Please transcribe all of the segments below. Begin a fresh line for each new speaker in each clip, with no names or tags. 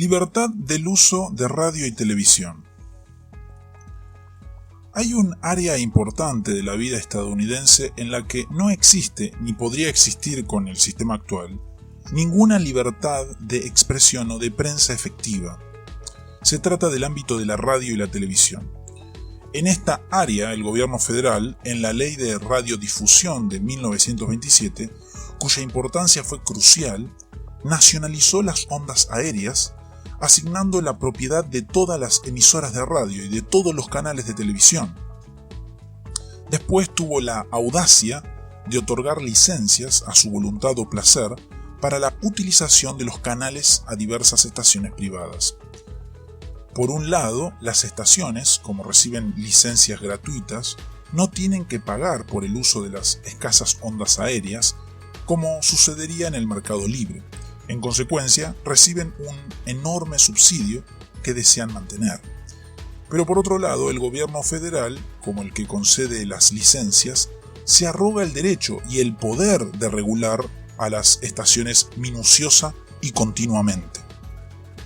Libertad del uso de radio y televisión. Hay un área importante de la vida estadounidense en la que no existe, ni podría existir con el sistema actual, ninguna libertad de expresión o de prensa efectiva. Se trata del ámbito de la radio y la televisión. En esta área, el gobierno federal, en la Ley de Radiodifusión de 1927, cuya importancia fue crucial, nacionalizó las ondas aéreas, asignando la propiedad de todas las emisoras de radio y de todos los canales de televisión. Después tuvo la audacia de otorgar licencias a su voluntad o placer para la utilización de los canales a diversas estaciones privadas. Por un lado, las estaciones, como reciben licencias gratuitas, no tienen que pagar por el uso de las escasas ondas aéreas, como sucedería en el mercado libre. En consecuencia, reciben un enorme subsidio que desean mantener. Pero por otro lado, el gobierno federal, como el que concede las licencias, se arroga el derecho y el poder de regular a las estaciones minuciosa y continuamente.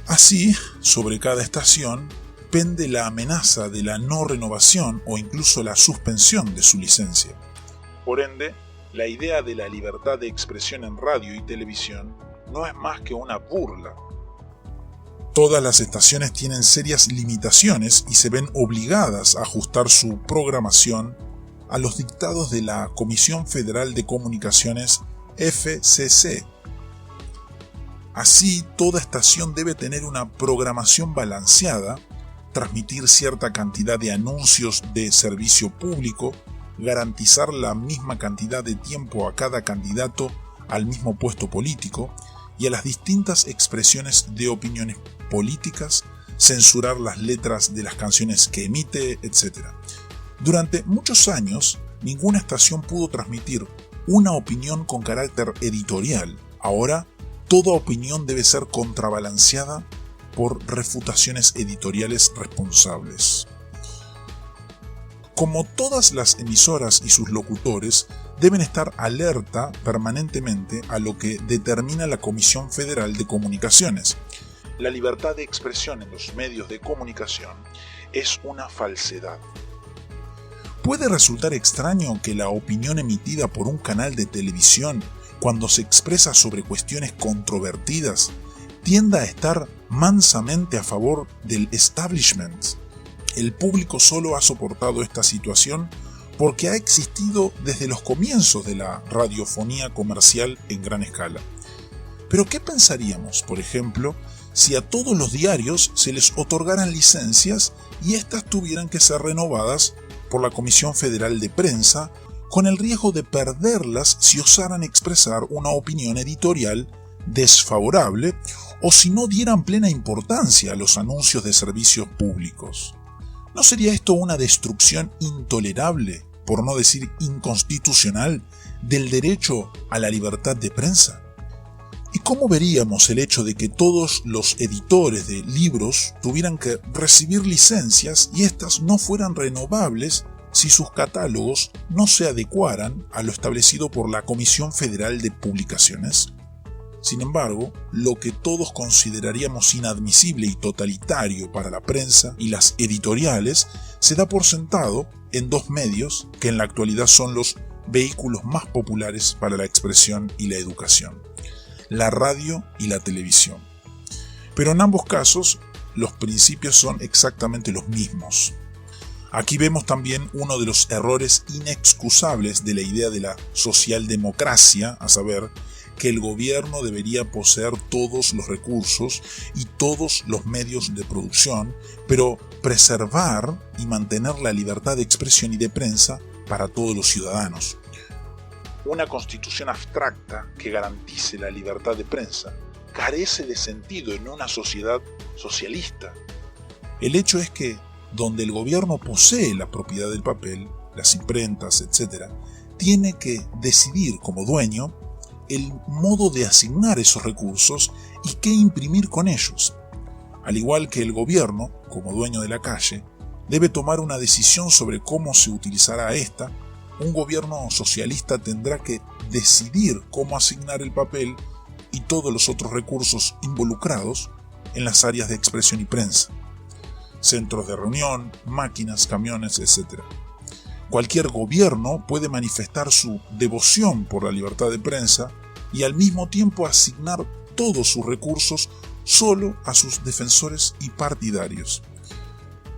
Así, sobre cada estación, pende la amenaza de la no renovación o incluso la suspensión de su licencia. Por ende, la idea de la libertad de expresión en radio y televisión no es más que una burla. Todas las estaciones tienen serias limitaciones y se ven obligadas a ajustar su programación a los dictados de la Comisión Federal de Comunicaciones, FCC. Así, toda estación debe tener una programación balanceada, transmitir cierta cantidad de anuncios de servicio público, garantizar la misma cantidad de tiempo a cada candidato al mismo puesto político y a las distintas expresiones de opiniones políticas, censurar las letras de las canciones que emite, etc. Durante muchos años, ninguna estación pudo transmitir una opinión con carácter editorial. Ahora, toda opinión debe ser contrabalanceada por refutaciones editoriales responsables. Como todas las emisoras y sus locutores, deben estar alerta permanentemente a lo que determina la Comisión Federal de Comunicaciones. La libertad de expresión en los medios de comunicación es una falsedad. Puede resultar extraño que la opinión emitida por un canal de televisión, cuando se expresa sobre cuestiones controvertidas, tienda a estar mansamente a favor del establishment. El público solo ha soportado esta situación porque ha existido desde los comienzos de la radiofonía comercial en gran escala. Pero ¿qué pensaríamos, por ejemplo, si a todos los diarios se les otorgaran licencias y éstas tuvieran que ser renovadas por la Comisión Federal de Prensa, con el riesgo de perderlas si osaran expresar una opinión editorial desfavorable o si no dieran plena importancia a los anuncios de servicios públicos? ¿No sería esto una destrucción intolerable, por no decir inconstitucional, del derecho a la libertad de prensa? ¿Y cómo veríamos el hecho de que todos los editores de libros tuvieran que recibir licencias y éstas no fueran renovables si sus catálogos no se adecuaran a lo establecido por la Comisión Federal de Publicaciones? Sin embargo, lo que todos consideraríamos inadmisible y totalitario para la prensa y las editoriales se da por sentado en dos medios que en la actualidad son los vehículos más populares para la expresión y la educación: la radio y la televisión. Pero en ambos casos, los principios son exactamente los mismos. Aquí vemos también uno de los errores inexcusables de la idea de la socialdemocracia, a saber, que el gobierno debería poseer todos los recursos y todos los medios de producción, pero preservar y mantener la libertad de expresión y de prensa para todos los ciudadanos. Una constitución abstracta que garantice la libertad de prensa carece de sentido en una sociedad socialista. El hecho es que, donde el gobierno posee la propiedad del papel, las imprentas, etc., tiene que decidir como dueño el modo de asignar esos recursos y qué imprimir con ellos. Al igual que el gobierno, como dueño de la calle, debe tomar una decisión sobre cómo se utilizará esta, un gobierno socialista tendrá que decidir cómo asignar el papel y todos los otros recursos involucrados en las áreas de expresión y prensa, centros de reunión, máquinas, camiones, etc. Cualquier gobierno puede manifestar su devoción por la libertad de prensa y al mismo tiempo asignar todos sus recursos solo a sus defensores y partidarios.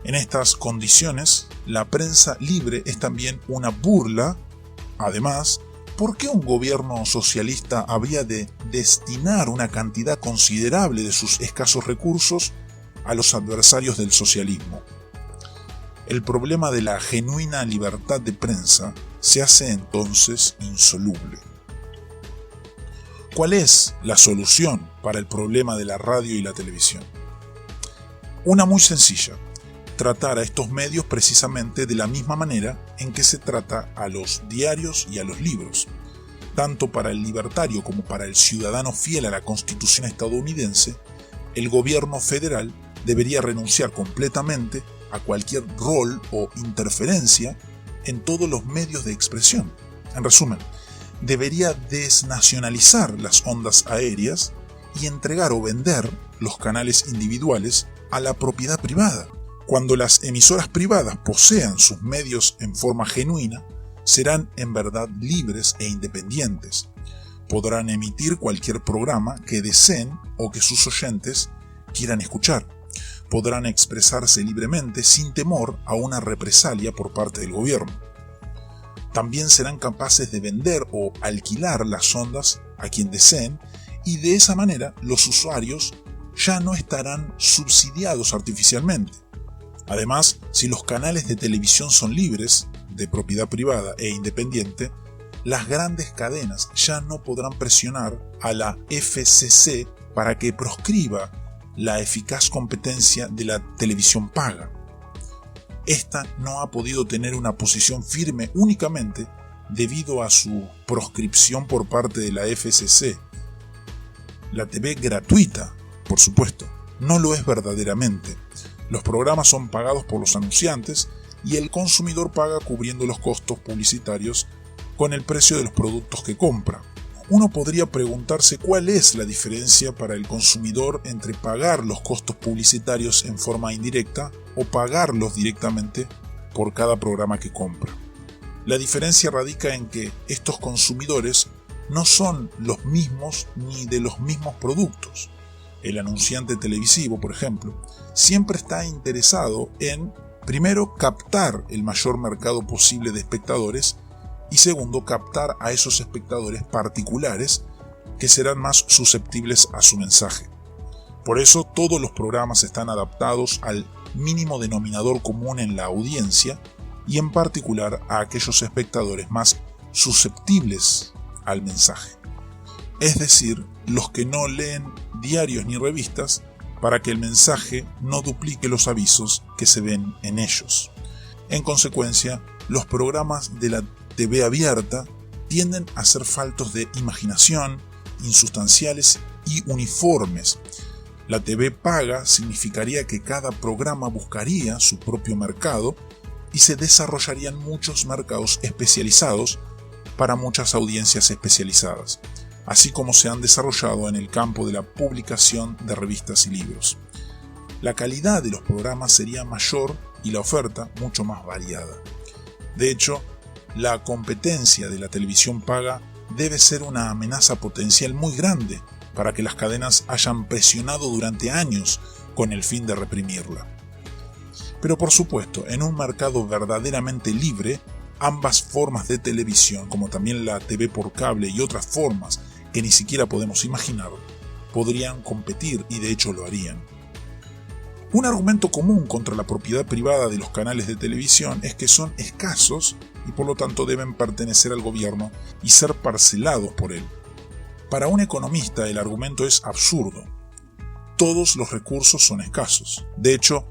En estas condiciones, la prensa libre es también una burla. Además, ¿por qué un gobierno socialista habría de destinar una cantidad considerable de sus escasos recursos a los adversarios del socialismo? El problema de la genuina libertad de prensa se hace entonces insoluble. ¿Cuál es la solución para el problema de la radio y la televisión? Una muy sencilla: tratar a estos medios precisamente de la misma manera en que se trata a los diarios y a los libros. Tanto para el libertario como para el ciudadano fiel a la Constitución estadounidense, el gobierno federal debería renunciar completamente a cualquier rol o interferencia en todos los medios de expresión. En resumen, debería desnacionalizar las ondas aéreas y entregar o vender los canales individuales a la propiedad privada. Cuando las emisoras privadas posean sus medios en forma genuina, serán en verdad libres e independientes. Podrán emitir cualquier programa que deseen o que sus oyentes quieran escuchar. Podrán expresarse libremente sin temor a una represalia por parte del gobierno. También serán capaces de vender o alquilar las ondas a quien deseen, y de esa manera los usuarios ya no estarán subsidiados artificialmente. Además, si los canales de televisión son libres, de propiedad privada e independiente, las grandes cadenas ya no podrán presionar a la FCC para que proscriba la eficaz competencia de la televisión paga. Esta no ha podido tener una posición firme únicamente debido a su proscripción por parte de la FCC. La TV gratuita, por supuesto, no lo es verdaderamente. Los programas son pagados por los anunciantes y el consumidor paga cubriendo los costos publicitarios con el precio de los productos que compra. Uno podría preguntarse cuál es la diferencia para el consumidor entre pagar los costos publicitarios en forma indirecta o pagarlos directamente por cada programa que compra. La diferencia radica en que estos consumidores no son los mismos ni de los mismos productos. El anunciante televisivo, por ejemplo, siempre está interesado en, primero, captar el mayor mercado posible de espectadores y segundo, captar a esos espectadores particulares que serán más susceptibles a su mensaje. Por eso todos los programas están adaptados al mínimo denominador común en la audiencia y en particular a aquellos espectadores más susceptibles al mensaje. Es decir, los que no leen diarios ni revistas para que el mensaje no duplique los avisos que se ven en ellos. En consecuencia, los programas de la TV abierta tienden a ser faltos de imaginación, insustanciales y uniformes. La TV paga significaría que cada programa buscaría su propio mercado y se desarrollarían muchos mercados especializados para muchas audiencias especializadas, así como se han desarrollado en el campo de la publicación de revistas y libros. La calidad de los programas sería mayor y la oferta mucho más variada. De hecho, la competencia de la televisión paga debe ser una amenaza potencial muy grande para que las cadenas hayan presionado durante años con el fin de reprimirla. Pero por supuesto, en un mercado verdaderamente libre, ambas formas de televisión, como también la TV por cable y otras formas que ni siquiera podemos imaginar, podrían competir y de hecho lo harían. Un argumento común contra la propiedad privada de los canales de televisión es que son escasos y por lo tanto deben pertenecer al gobierno y ser parcelados por él. Para un economista el argumento es absurdo. Todos los recursos son escasos. De hecho,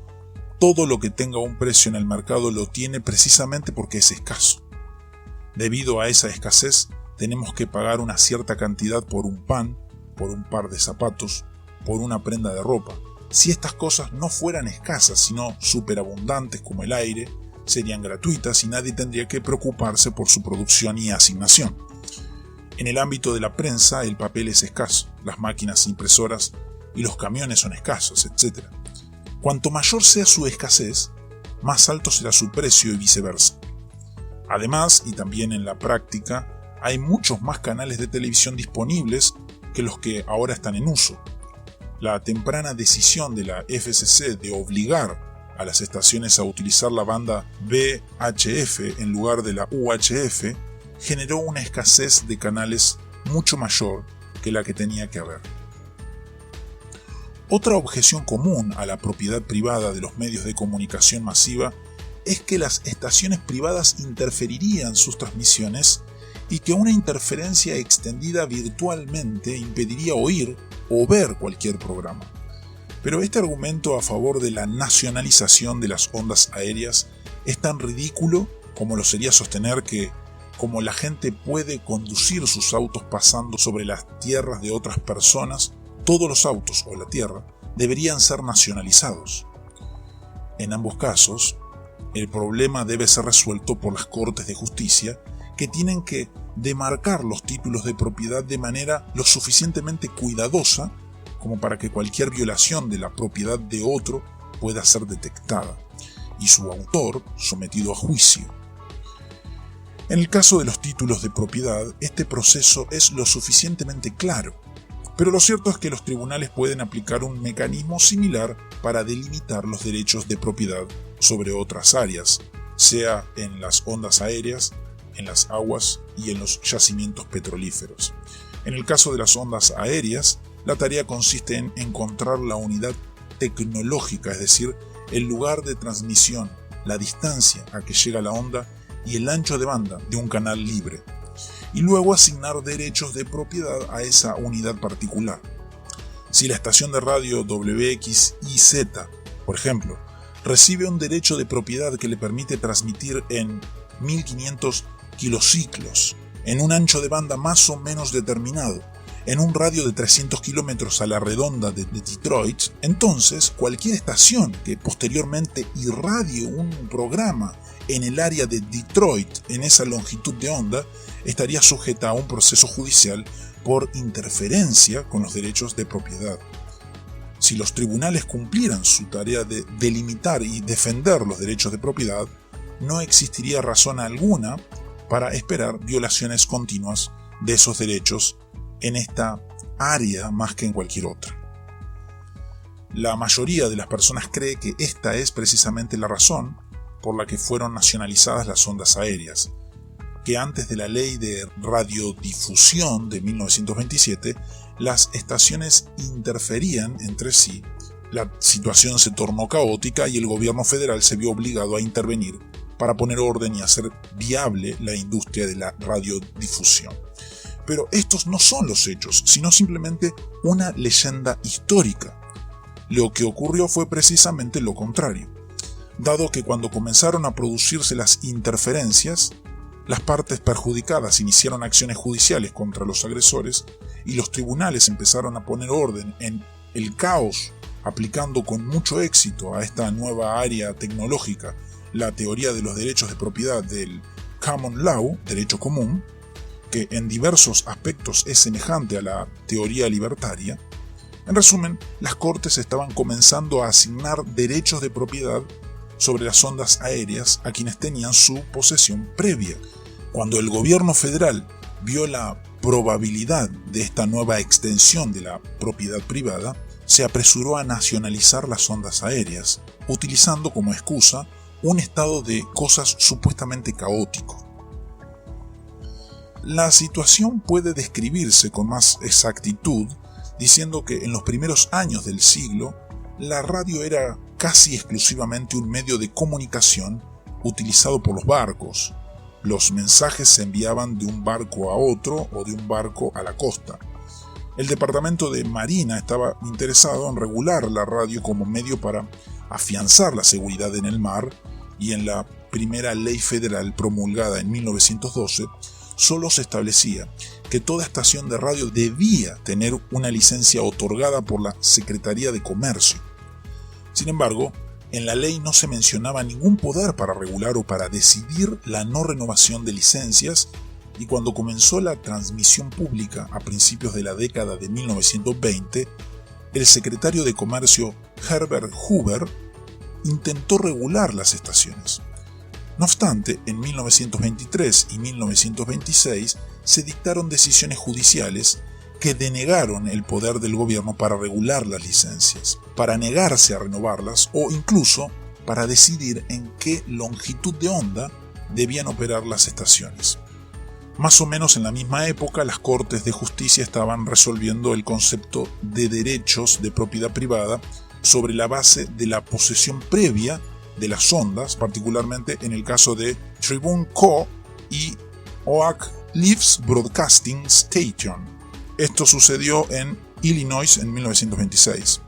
todo lo que tenga un precio en el mercado lo tiene precisamente porque es escaso. Debido a esa escasez, tenemos que pagar una cierta cantidad por un pan, por un par de zapatos, por una prenda de ropa. Si estas cosas no fueran escasas, sino superabundantes como el aire, serían gratuitas y nadie tendría que preocuparse por su producción y asignación. En el ámbito de la prensa, el papel es escaso. Las máquinas impresoras y los camiones son escasos, etc. Cuanto mayor sea su escasez, más alto será su precio y viceversa. Además, y también en la práctica, hay muchos más canales de televisión disponibles que los que ahora están en uso. La temprana decisión de la FCC de obligar a las estaciones a utilizar la banda VHF en lugar de la UHF generó una escasez de canales mucho mayor que la que tenía que haber. Otra objeción común a la propiedad privada de los medios de comunicación masiva es que las estaciones privadas interferirían sus transmisiones y que una interferencia extendida virtualmente impediría oír o ver cualquier programa. Pero este argumento a favor de la nacionalización de las ondas aéreas es tan ridículo como lo sería sostener que, como la gente puede conducir sus autos pasando sobre las tierras de otras personas, todos los autos o la tierra deberían ser nacionalizados. En ambos casos, el problema debe ser resuelto por las Cortes de Justicia, que tienen que demarcar los títulos de propiedad de manera lo suficientemente cuidadosa como para que cualquier violación de la propiedad de otro pueda ser detectada y su autor sometido a juicio. En el caso de los títulos de propiedad, este proceso es lo suficientemente claro, pero lo cierto es que los tribunales pueden aplicar un mecanismo similar para delimitar los derechos de propiedad sobre otras áreas, sea en las ondas aéreas, en las aguas y en los yacimientos petrolíferos. En el caso de las ondas aéreas, la tarea consiste en encontrar la unidad tecnológica, es decir, el lugar de transmisión, la distancia a que llega la onda y el ancho de banda de un canal libre, y luego asignar derechos de propiedad a esa unidad particular. Si la estación de radio WXYZ, por ejemplo, recibe un derecho de propiedad que le permite transmitir en 1500 kilociclos, en un ancho de banda más o menos determinado, en un radio de 300 kilómetros a la redonda de Detroit, entonces cualquier estación que posteriormente irradie un programa en el área de Detroit en esa longitud de onda estaría sujeta a un proceso judicial por interferencia con los derechos de propiedad. Si los tribunales cumplieran su tarea de delimitar y defender los derechos de propiedad, no existiría razón alguna para esperar violaciones continuas de esos derechos en esta área más que en cualquier otra. La mayoría de las personas cree que esta es precisamente la razón por la que fueron nacionalizadas las ondas aéreas, que antes de la ley de radiodifusión de 1927, las estaciones interferían entre sí, la situación se tornó caótica y el gobierno federal se vio obligado a intervenir para poner orden y hacer viable la industria de la radiodifusión. Pero estos no son los hechos, sino simplemente una leyenda histórica. Lo que ocurrió fue precisamente lo contrario, dado que cuando comenzaron a producirse las interferencias, las partes perjudicadas iniciaron acciones judiciales contra los agresores y los tribunales empezaron a poner orden en el caos, aplicando con mucho éxito a esta nueva área tecnológica la teoría de los derechos de propiedad del Common Law, derecho común, que en diversos aspectos es semejante a la teoría libertaria. En resumen, las cortes estaban comenzando a asignar derechos de propiedad sobre las ondas aéreas a quienes tenían su posesión previa. Cuando el gobierno federal vio la probabilidad de esta nueva extensión de la propiedad privada, se apresuró a nacionalizar las ondas aéreas, utilizando como excusa un estado de cosas supuestamente caótico. La situación puede describirse con más exactitud diciendo que en los primeros años del siglo, la radio era casi exclusivamente un medio de comunicación utilizado por los barcos. Los mensajes se enviaban de un barco a otro o de un barco a la costa. El Departamento de Marina estaba interesado en regular la radio como medio para afianzar la seguridad en el mar, y en la primera ley federal promulgada en 1912 solo se establecía que toda estación de radio debía tener una licencia otorgada por la Secretaría de Comercio. Sin embargo, en la ley no se mencionaba ningún poder para regular o para decidir la no renovación de licencias, y cuando comenzó la transmisión pública a principios de la década de 1920, el secretario de Comercio Herbert Hoover intentó regular las estaciones. No obstante, en 1923 y 1926 se dictaron decisiones judiciales que denegaron el poder del gobierno para regular las licencias, para negarse a renovarlas o incluso para decidir en qué longitud de onda debían operar las estaciones. Más o menos en la misma época, las Cortes de Justicia estaban resolviendo el concepto de derechos de propiedad privada sobre la base de la posesión previa de las ondas, particularmente en el caso de Tribune Co. y Oak Leaves Broadcasting Station. Esto sucedió en Illinois en 1926.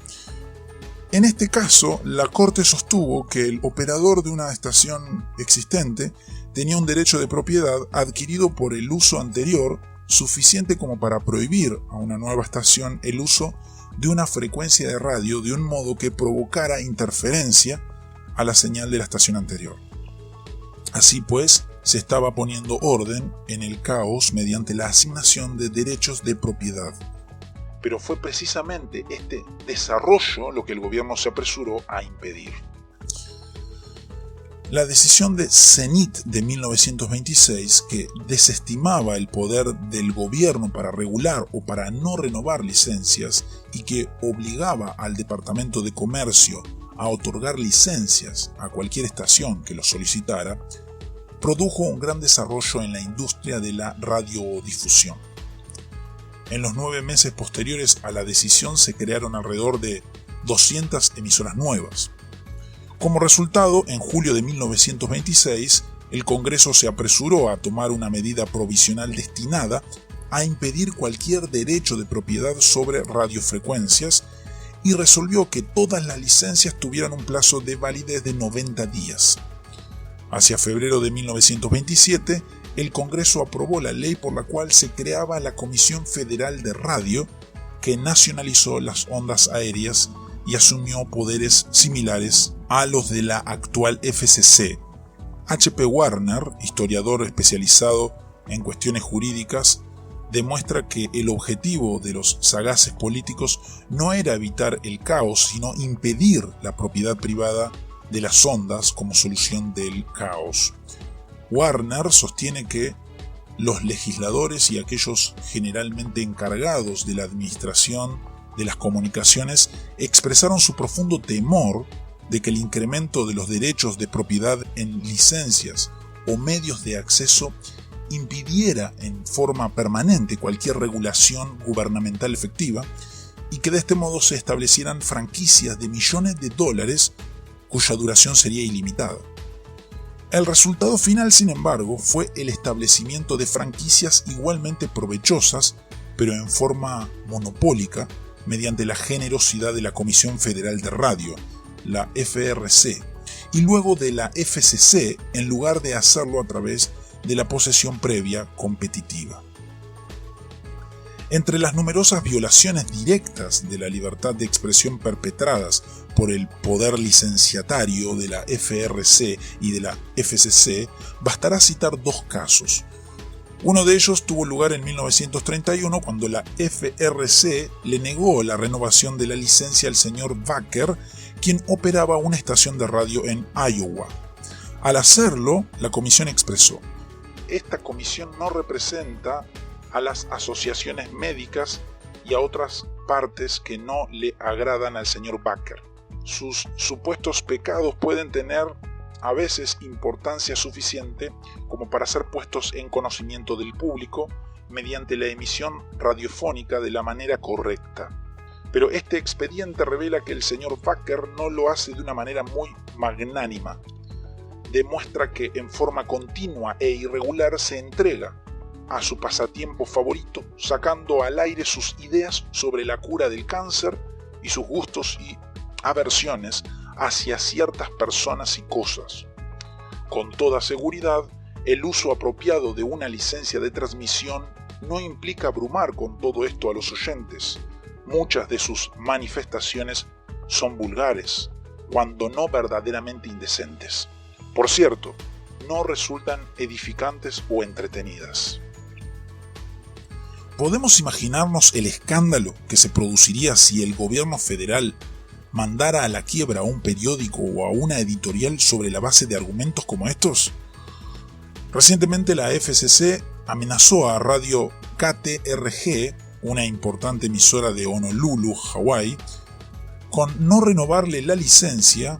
En este caso, la Corte sostuvo que el operador de una estación existente tenía un derecho de propiedad adquirido por el uso anterior suficiente como para prohibir a una nueva estación el uso de una frecuencia de radio de un modo que provocara interferencia a la señal de la estación anterior. Así pues, se estaba poniendo orden en el caos mediante la asignación de derechos de propiedad. Pero fue precisamente este desarrollo lo que el gobierno se apresuró a impedir. La decisión de Zenit de 1926, que desestimaba el poder del gobierno para regular o para no renovar licencias y que obligaba al Departamento de Comercio a otorgar licencias a cualquier estación que lo solicitara, produjo un gran desarrollo en la industria de la radiodifusión. En los 9 meses posteriores a la decisión se crearon alrededor de 200 emisoras nuevas. Como resultado, en julio de 1926, el Congreso se apresuró a tomar una medida provisional destinada a impedir cualquier derecho de propiedad sobre radiofrecuencias y resolvió que todas las licencias tuvieran un plazo de validez de 90 días. Hacia febrero de 1927, el Congreso aprobó la ley por la cual se creaba la Comisión Federal de Radio, que nacionalizó las ondas aéreas y asumió poderes similares a los de la actual FCC. H.P. Warner, historiador especializado en cuestiones jurídicas, demuestra que el objetivo de los sagaces políticos no era evitar el caos, sino impedir la propiedad privada de las ondas como solución del caos. Warner sostiene que los legisladores y aquellos generalmente encargados de la administración de las comunicaciones expresaron su profundo temor de que el incremento de los derechos de propiedad en licencias o medios de acceso impidiera en forma permanente cualquier regulación gubernamental efectiva y que de este modo se establecieran franquicias de millones de dólares cuya duración sería ilimitada. El resultado final, sin embargo, fue el establecimiento de franquicias igualmente provechosas, pero en forma monopólica, mediante la generosidad de la Comisión Federal de Radio, la FRC, y luego de la FCC, en lugar de hacerlo a través de la posesión previa competitiva. Entre las numerosas violaciones directas de la libertad de expresión perpetradas por el poder licenciatario de la FRC y de la FCC, bastará citar 2 casos. Uno de ellos tuvo lugar en 1931 cuando la FRC le negó la renovación de la licencia al señor Baker, quien operaba una estación de radio en Iowa. Al hacerlo, la comisión expresó: esta comisión no representa a las asociaciones médicas y a otras partes que no le agradan al señor Baker. Sus supuestos pecados pueden tener a veces importancia suficiente como para ser puestos en conocimiento del público mediante la emisión radiofónica de la manera correcta. Pero este expediente revela que el señor Baker no lo hace de una manera muy magnánima. Demuestra que en forma continua e irregular se entrega a su pasatiempo favorito, sacando al aire sus ideas sobre la cura del cáncer y sus gustos y aversiones hacia ciertas personas y cosas. Con toda seguridad, el uso apropiado de una licencia de transmisión no implica abrumar con todo esto a los oyentes. Muchas de sus manifestaciones son vulgares, cuando no verdaderamente indecentes. Por cierto, no resultan edificantes o entretenidas. ¿Podemos imaginarnos el escándalo que se produciría si el gobierno federal mandara a la quiebra a un periódico o a una editorial sobre la base de argumentos como estos? Recientemente la FCC amenazó a Radio KTRG, una importante emisora de Honolulu, Hawái, con no renovarle la licencia.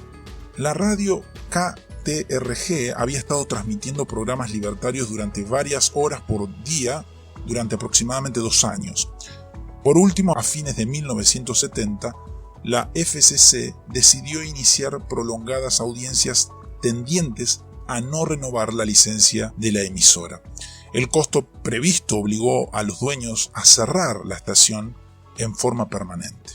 La radio KTRG había estado transmitiendo programas libertarios durante varias horas por día durante aproximadamente 2 años. Por último, a fines de 1970, la FCC decidió iniciar prolongadas audiencias tendientes a no renovar la licencia de la emisora. El costo previsto obligó a los dueños a cerrar la estación en forma permanente.